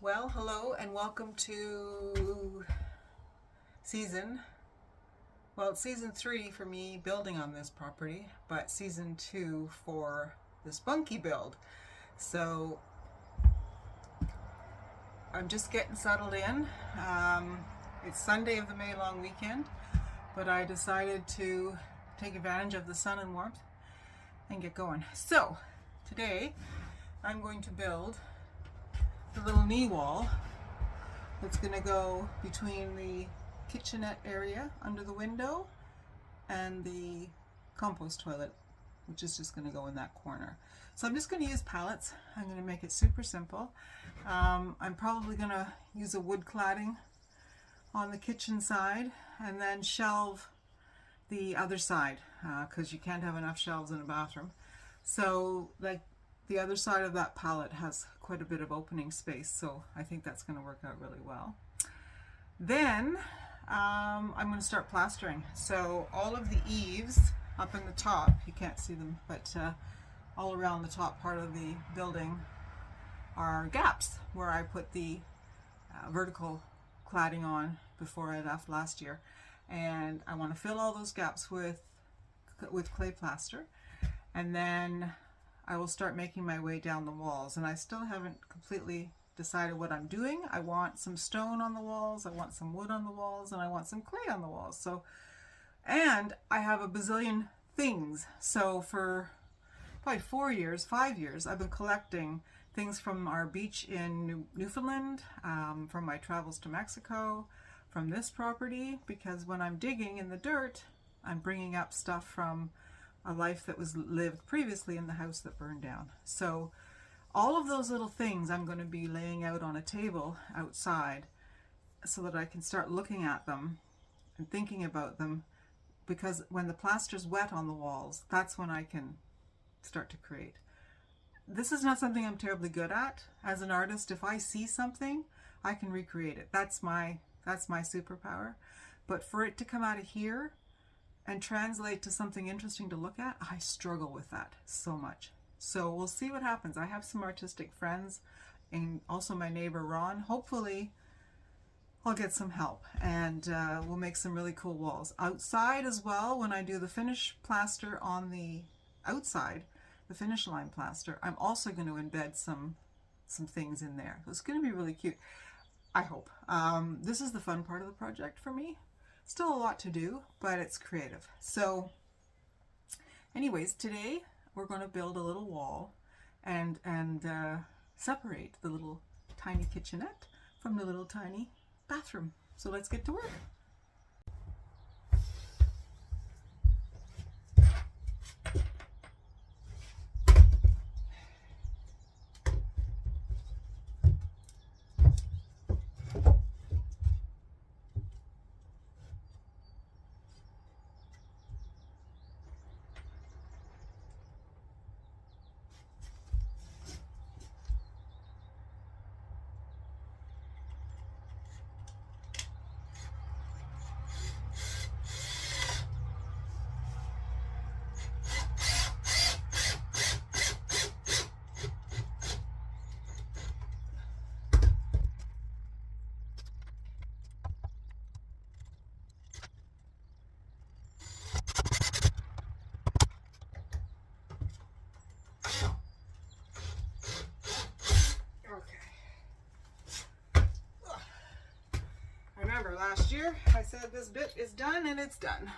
Well, hello and welcome to it's season 3 for me building on this property, but season 2 for this bunkie build. So I'm just getting settled in. It's Sunday of the May long weekend, but I decided to take advantage of the sun and warmth and get going. So today I'm going to build the little knee wall that's going to go between the kitchenette area under the window and the compost toilet, which is just going to go in that corner. So I'm just going to use pallets. I'm going to make it super simple. I'm probably going to use a wood cladding on the kitchen side and then shelve the other side because you can't have enough shelves in a bathroom. So like the other side of that pallet has quite a bit of opening space, so I think that's going to work out really well. Then I'm going to start plastering. So all of the eaves up in the top, you can't see them, but all around the top part of the building are gaps where I put the vertical cladding on before I left last year, and I want to fill all those gaps with clay plaster, and then I will start making my way down the walls. And I still haven't completely decided what I'm doing. I want some stone on the walls, I want some wood on the walls, and I want some clay on the walls. So, and I have a bazillion things. So for probably 5 years, I've been collecting things from our beach in Newfoundland, from my travels to Mexico, from this property, because when I'm digging in the dirt, I'm bringing up stuff from a life that was lived previously in the house that burned down. So all of those little things I'm going to be laying out on a table outside so that I can start looking at them and thinking about them, because when the plaster's wet on the walls, that's when I can start to create. This is not something I'm terribly good at as an artist. If I see something, I can recreate it. That's my superpower. But for it to come out of here and translate to something interesting to look at, I struggle with that so much. So we'll see what happens. I have some artistic friends and also my neighbor Ron. Hopefully I'll get some help and we'll make some really cool walls. Outside as well, when I do the finish plaster on the outside, the finish line plaster, I'm also going to embed some things in there. So it's going to be really cute, I hope. This is the fun part of the project for me. Still a lot to do, but it's creative. So anyways, today we're going to build a little wall and separate the little tiny kitchenette from the little tiny bathroom. So let's get to work. Remember last year I said this bit is done, and it's done.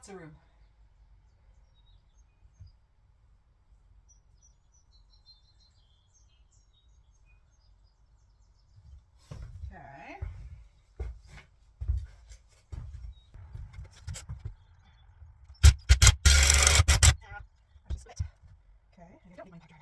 Lots of room. Okay. I just split. Okay, and you don't need my pipe dryer.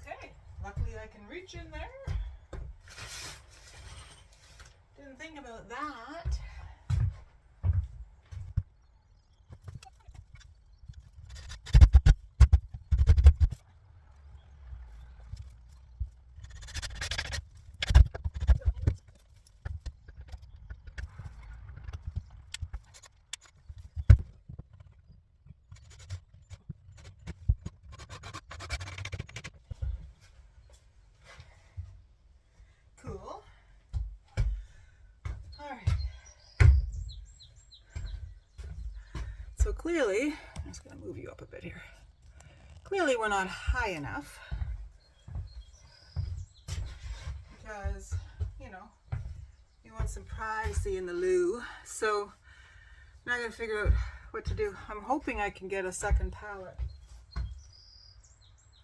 Okay, luckily I can reach in there. Didn't think about that. Cool. Alright. So clearly, I'm just going to move you up a bit here. Clearly we're not high enough because, you know, you want some privacy in the loo. So now I got to figure out what to do. I'm hoping I can get a second pallet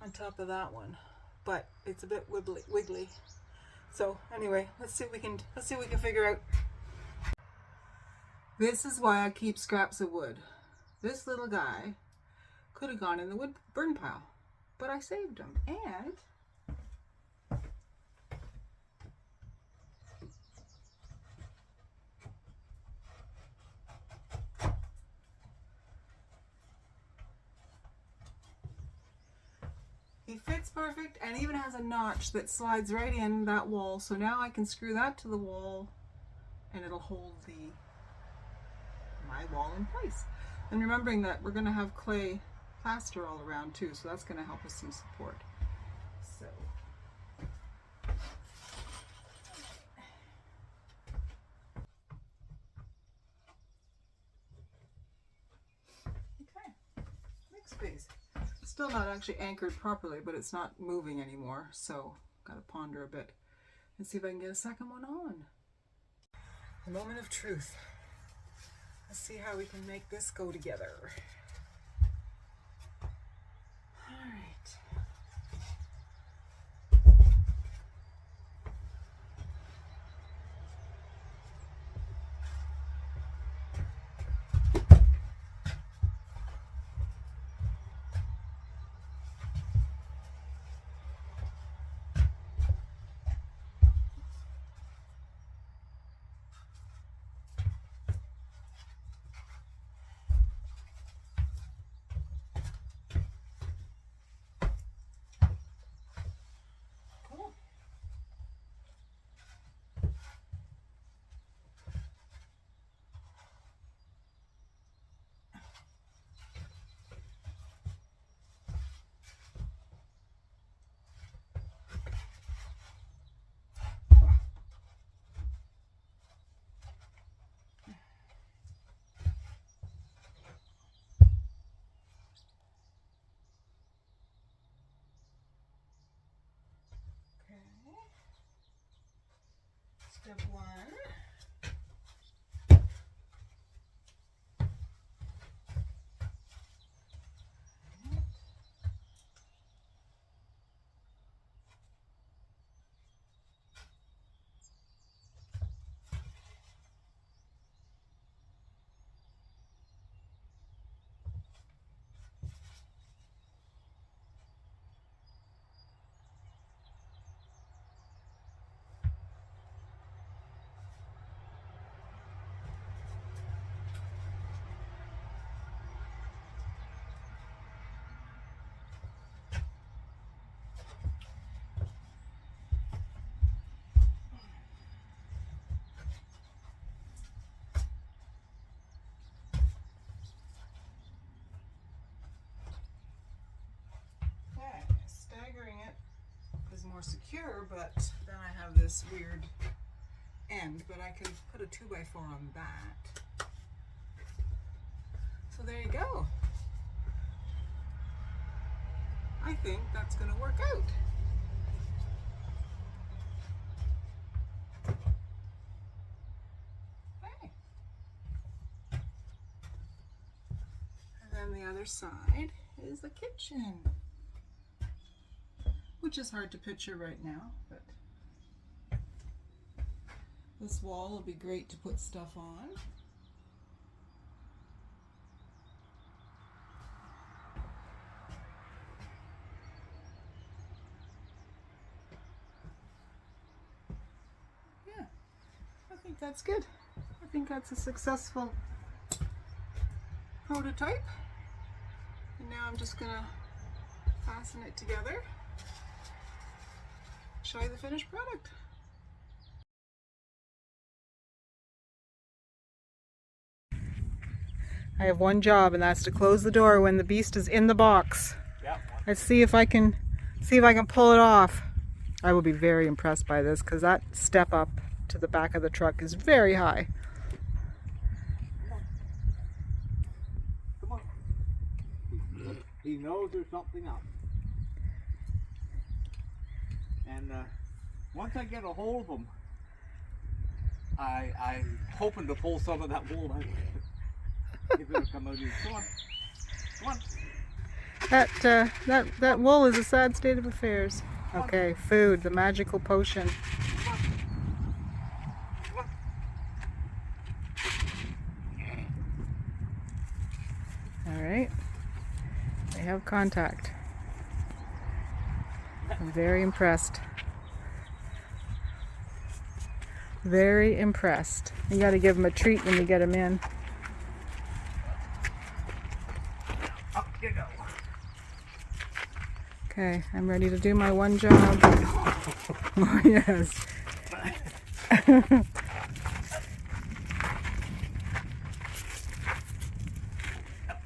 on top of that one, but it's a bit wiggly. So anyway, let's see what we can figure out. This is why I keep scraps of wood. This little guy could have gone in the wood burn pile, but I saved him, and he fits perfect and even has a notch that slides right in that wall. So now I can screw that to the wall and it'll hold my wall in place. And remembering that we're going to have clay plaster all around too, so that's going to help us some support. So okay, next space. Still not actually anchored properly, but it's not moving anymore, so gotta ponder a bit and see if I can get a second one on. The moment of truth. Let's see how we can make this go together. All right. Step one. Staggering it is more secure, but then I have this weird end, but I can put a 2x4 on that. So there you go. I think that's going to work out. Okay. And then the other side is the kitchen, which is hard to picture right now, but this wall will be great to put stuff on. Yeah, I think that's good. I think that's a successful prototype. And now I'm just gonna fasten it together, show you the finished product. I have one job, and that's to close the door when the beast is in the box. Yeah. Let's see if I can pull it off. I will be very impressed by this because that step up to the back of the truck is very high. Come on. He knows there's something up. And once I get a hold of him, I'm hoping to pull some of that wool out. If it'll come out easy. Come on. Come on. That wool is a sad state of affairs. Okay, food, the magical potion. All right, they have contact. I'm very impressed. Very impressed. You got to give them a treat when you get them in. Up you go. Okay, I'm ready to do my one job. Oh, yes. Up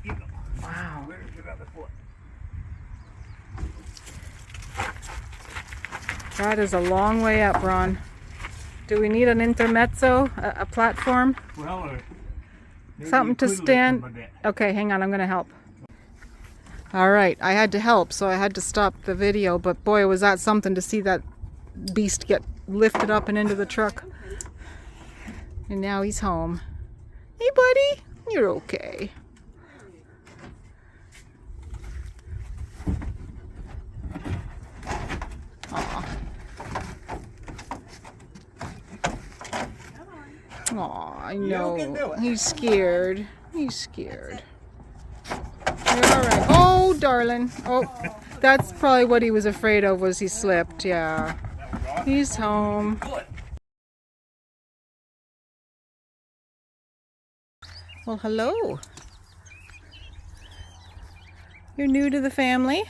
you go. Wow. Where's your other foot? That is a long way up, Ron. Do we need an intermezzo, a platform? Well, something to stand. Okay, hang on, I'm going to help. All right, I had to help, so I had to stop the video, but boy, was that something to see that beast get lifted up and into the truck. And now he's home. Hey, buddy, you're okay. Aw, I know. He's scared. He's scared. You're all right. Oh, darling. Oh, that's probably what he was afraid of, was he slipped. Yeah. He's home. Well, hello. You're new to the family?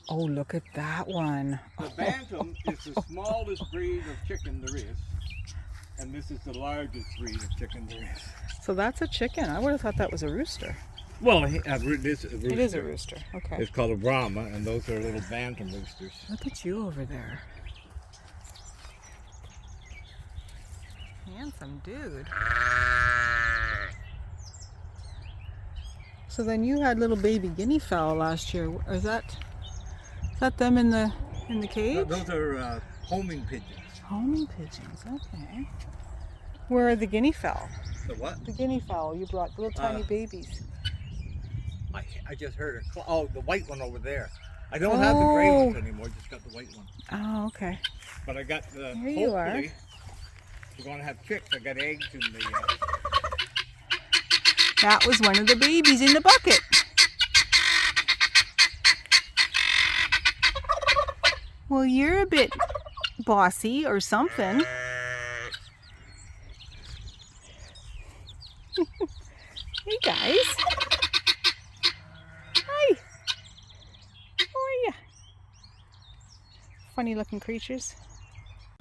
Oh, look at that one. The bantam is the smallest breed of chicken there is. And this is the largest breed of chicken there is. So that's a chicken. I would have thought that was a rooster. Well, it is a rooster. It is a rooster. Okay. It's called a Brahma, and those are little bantam roosters. Look at you over there. Handsome dude. So then you had little baby guinea fowl last year. Is that them in the cage? Those are homing pigeons. Homing pigeons, okay. Where are the guinea fowl? The what? The guinea fowl you brought, little tiny babies. I just heard it. Oh, the white one over there. I don't have the gray ones anymore, just got the white one. Oh, okay. But I got the, Here you are. hopefully, we're going to have chicks. I got eggs in the... That was one of the babies in the bucket. Well, you're a bit bossy or something. Hey guys. Hi. How are you? Funny looking creatures.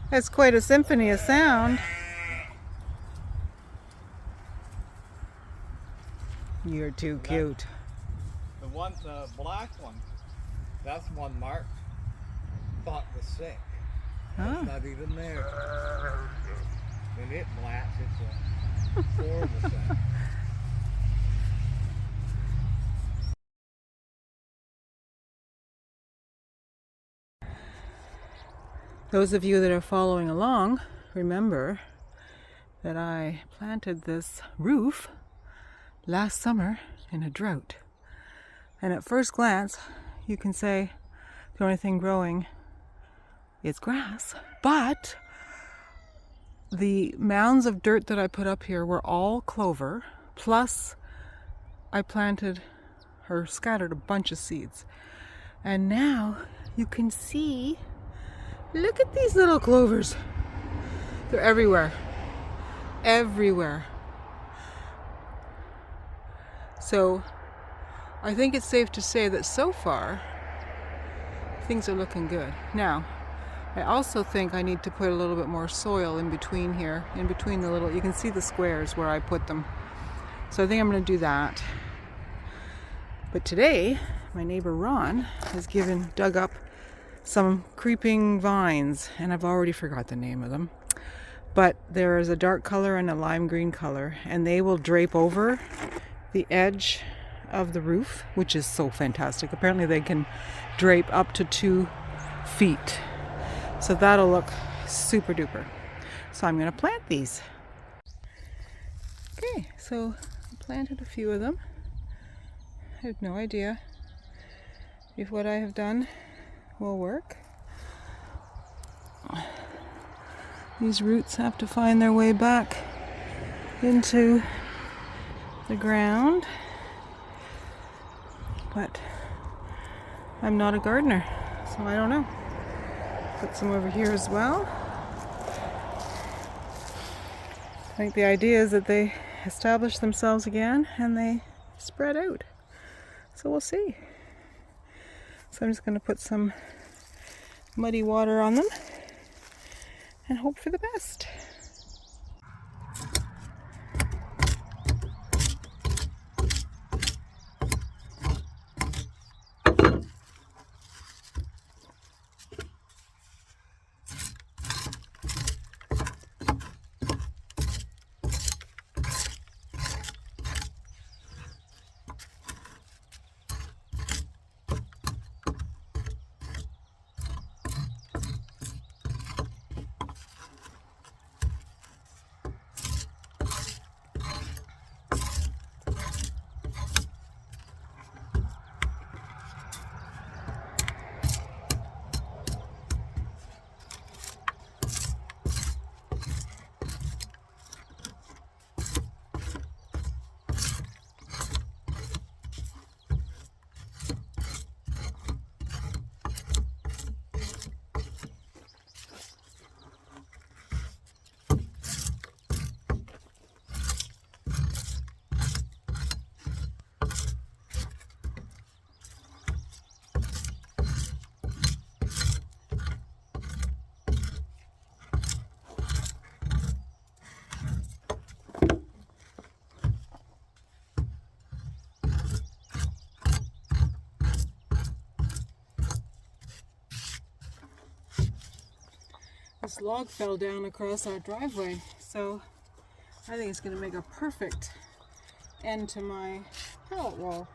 That's quite a symphony of sound. You're too cute. The one, the black one, that's one Mark thought was sick. Ah. It's not even there. When it blats, it's a horrible sound. Those of you that are following along, remember that I planted this roof last summer in a drought. And at first glance, you can say the only thing growing is grass, but the mounds of dirt that I put up here were all clover, plus I planted or scattered a bunch of seeds. And now you can see, look at these little clovers. They're everywhere. Everywhere. So I think it's safe to say that so far things are looking good. Now, I also think I need to put a little bit more soil in between here, in between the little, you can see the squares where I put them. So I think I'm going to do that. But today, my neighbor Ron has dug up some creeping vines, and I've already forgot the name of them. But there is a dark color and a lime green color, and they will drape over the edge of the roof, which is so fantastic. Apparently they can drape up to 2 feet. So that'll look super duper. So I'm going to plant these. Okay, so I planted a few of them. I have no idea if what I have done will work. These roots have to find their way back into the ground. But I'm not a gardener, so I don't know. Put some over here as well. I think the idea is that they establish themselves again and they spread out. So we'll see. So I'm just going to put some muddy water on them and hope for the best. This log fell down across our driveway, so I think it's going to make a perfect end to my pallet wall.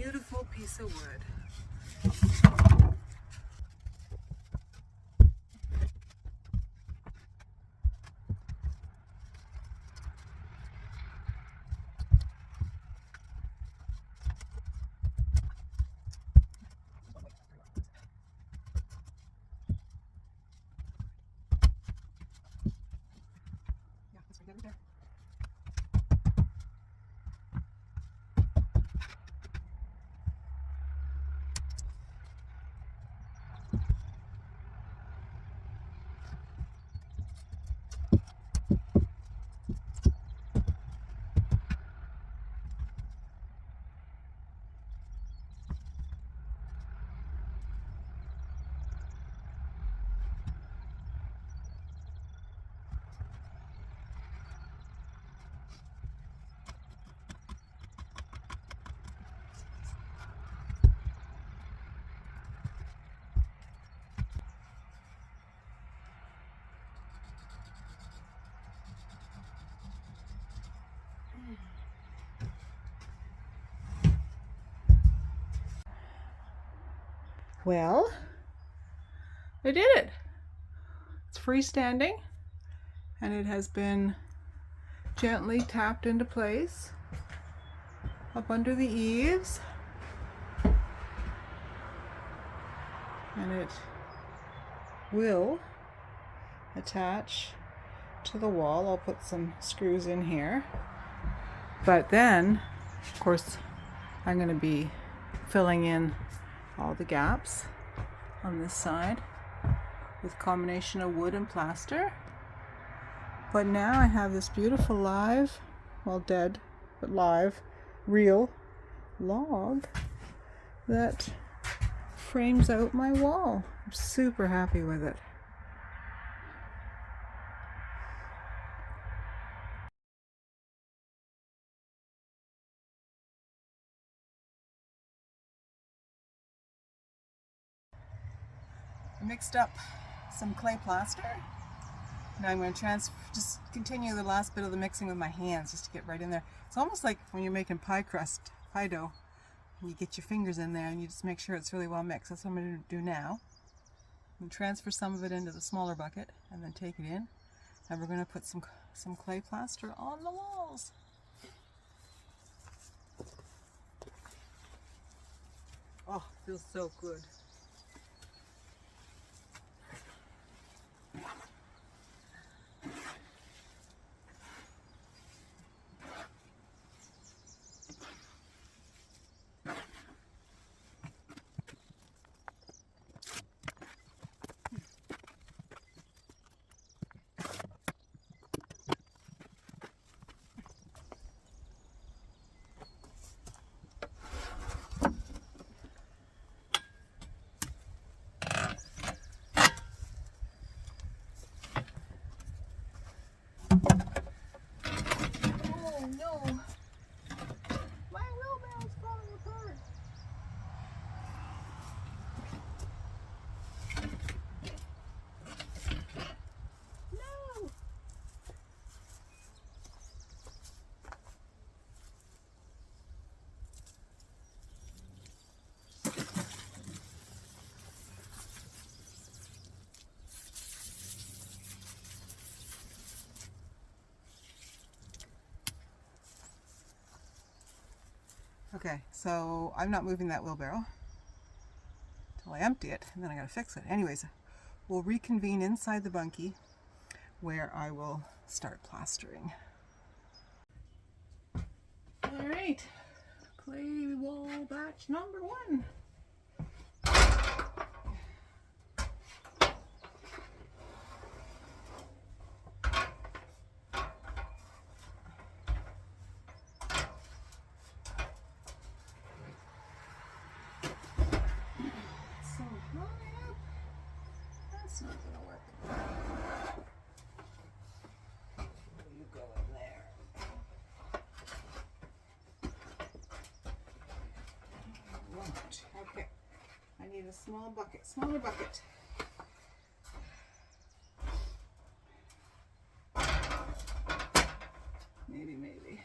beautiful piece of wood. Yeah, that's right there. Well, I did it. It's freestanding and it has been gently tapped into place up under the eaves, and it will attach to the wall. I'll put some screws in here, but then of course I'm going to be filling in all the gaps on this side with a combination of wood and plaster. But now I have this beautiful live, well, dead, but live, real log that frames out my wall. I'm super happy with it. I mixed up some clay plaster. Now I'm going to just continue the last bit of the mixing with my hands just to get right in there. It's almost like when you're making pie crust, pie dough, and you get your fingers in there and you just make sure it's really well mixed. That's what I'm going to do now. And transfer some of it into the smaller bucket and then take it in. And we're going to put some clay plaster on the walls. Oh, feels so good. No, my wheelbarrow's falling apart. No. Okay, so I'm not moving that wheelbarrow until I empty it, and then I gotta fix it. Anyways, we'll reconvene inside the bunkie where I will start plastering. All right, clay wall batch number 1. So high up, that's not gonna work. You go in there. Won't. Okay, I need a small bucket, smaller bucket. Maybe.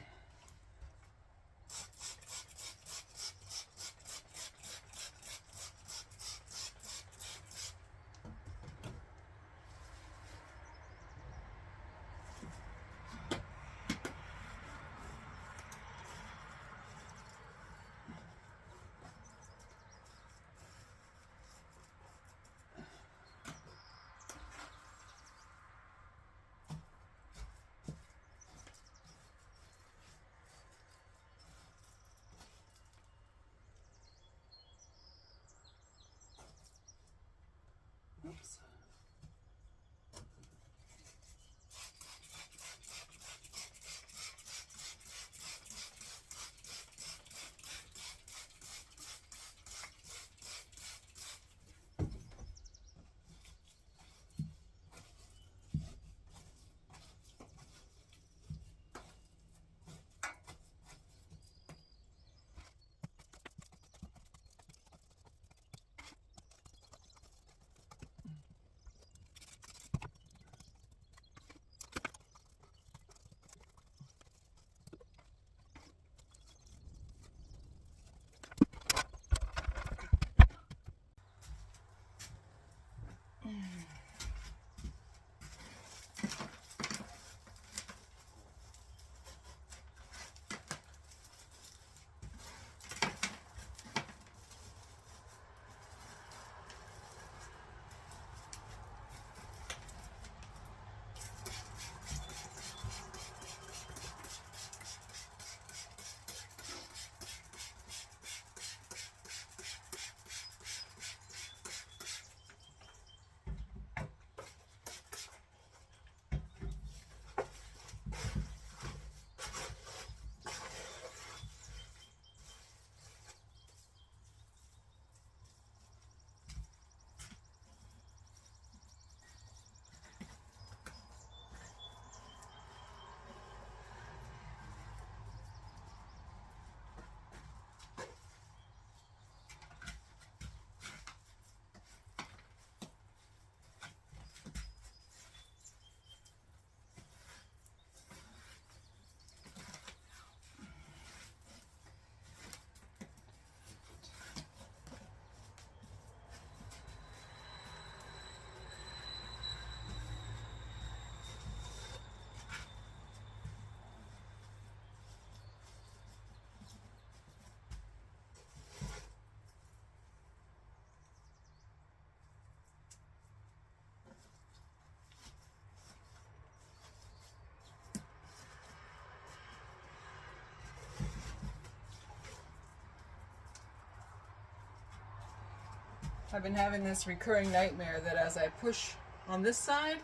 I've been having this recurring nightmare that as I push on this side,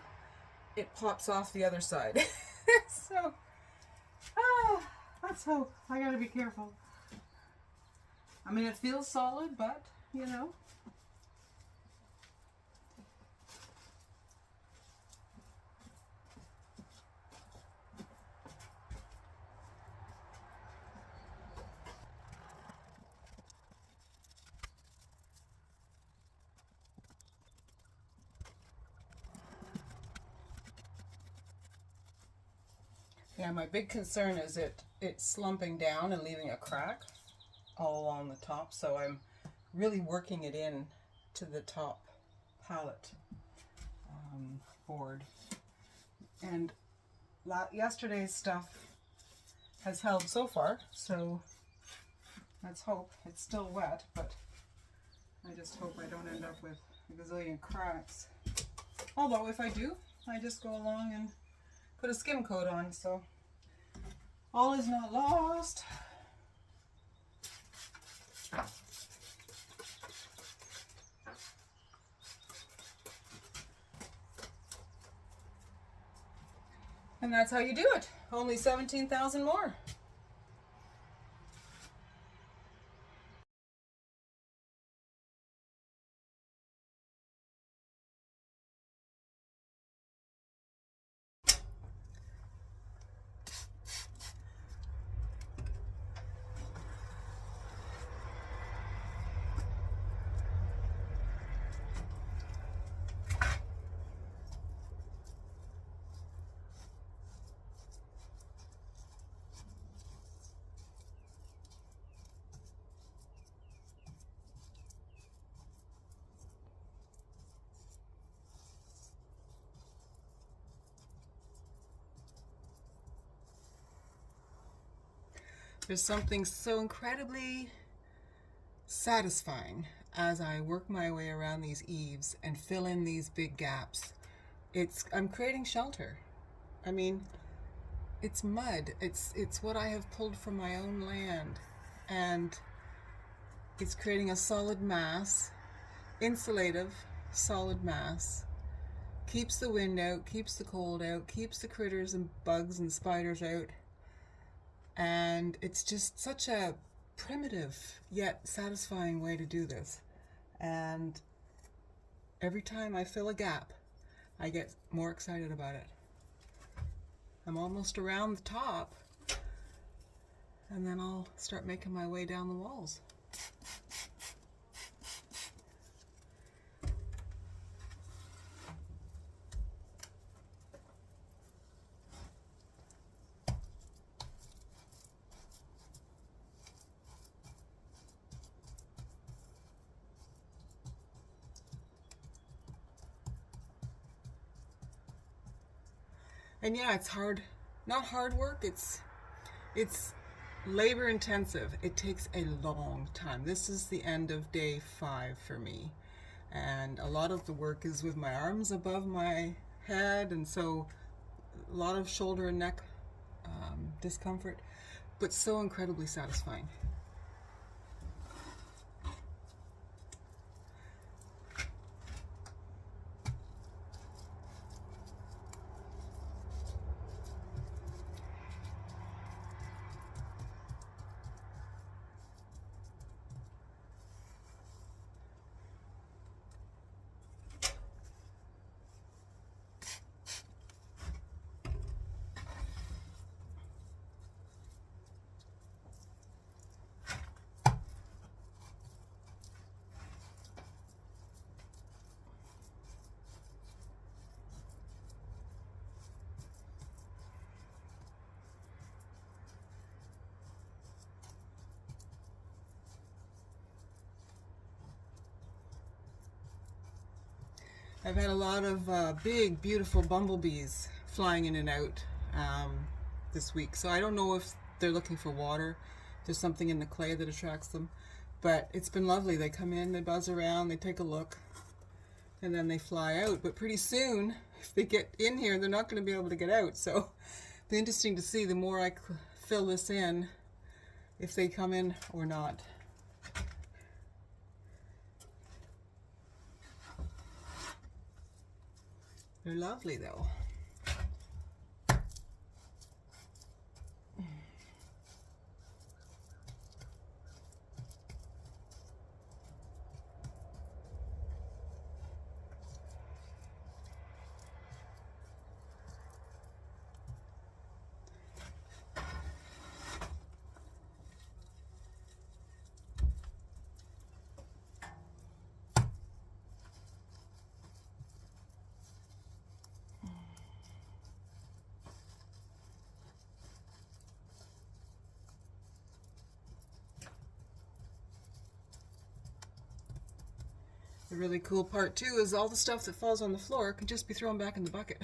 it pops off the other side. So, let's hope. I gotta be careful. I mean, it feels solid, but, you know. Yeah, my big concern is it's slumping down and leaving a crack all along the top, so I'm really working it in to the top pallet board. And yesterday's stuff has held so far, so let's hope. It's still wet, but I just hope I don't end up with a gazillion cracks. Although if I do, I just go along and put a skim coat on, so all is not lost. And that's how you do it. Only 17,000 more. There's something so incredibly satisfying as I work my way around these eaves and fill in these big gaps. I'm creating shelter. I mean, it's mud. It's what I have pulled from my own land, and it's creating a solid mass, insulative solid mass. Keeps the wind out, keeps the cold out, keeps the critters and bugs and spiders out. And it's just such a primitive yet satisfying way to do this. And every time I fill a gap, I get more excited about it. I'm almost around the top, and then I'll start making my way down the walls. And yeah, it's hard, not hard work, it's labor intensive. It takes a long time. This is the end of day 5 for me. And a lot of the work is with my arms above my head, and so a lot of shoulder and neck discomfort, but so incredibly satisfying. I've had a lot of big, beautiful bumblebees flying in and out this week. So I don't know if they're looking for water. There's something in the clay that attracts them. But it's been lovely. They come in, they buzz around, they take a look, and then they fly out. But pretty soon, if they get in here, they're not going to be able to get out. So it'll be interesting to see the more I fill this in, if they come in or not. They're lovely though. The really cool part too is all the stuff that falls on the floor can just be thrown back in the bucket.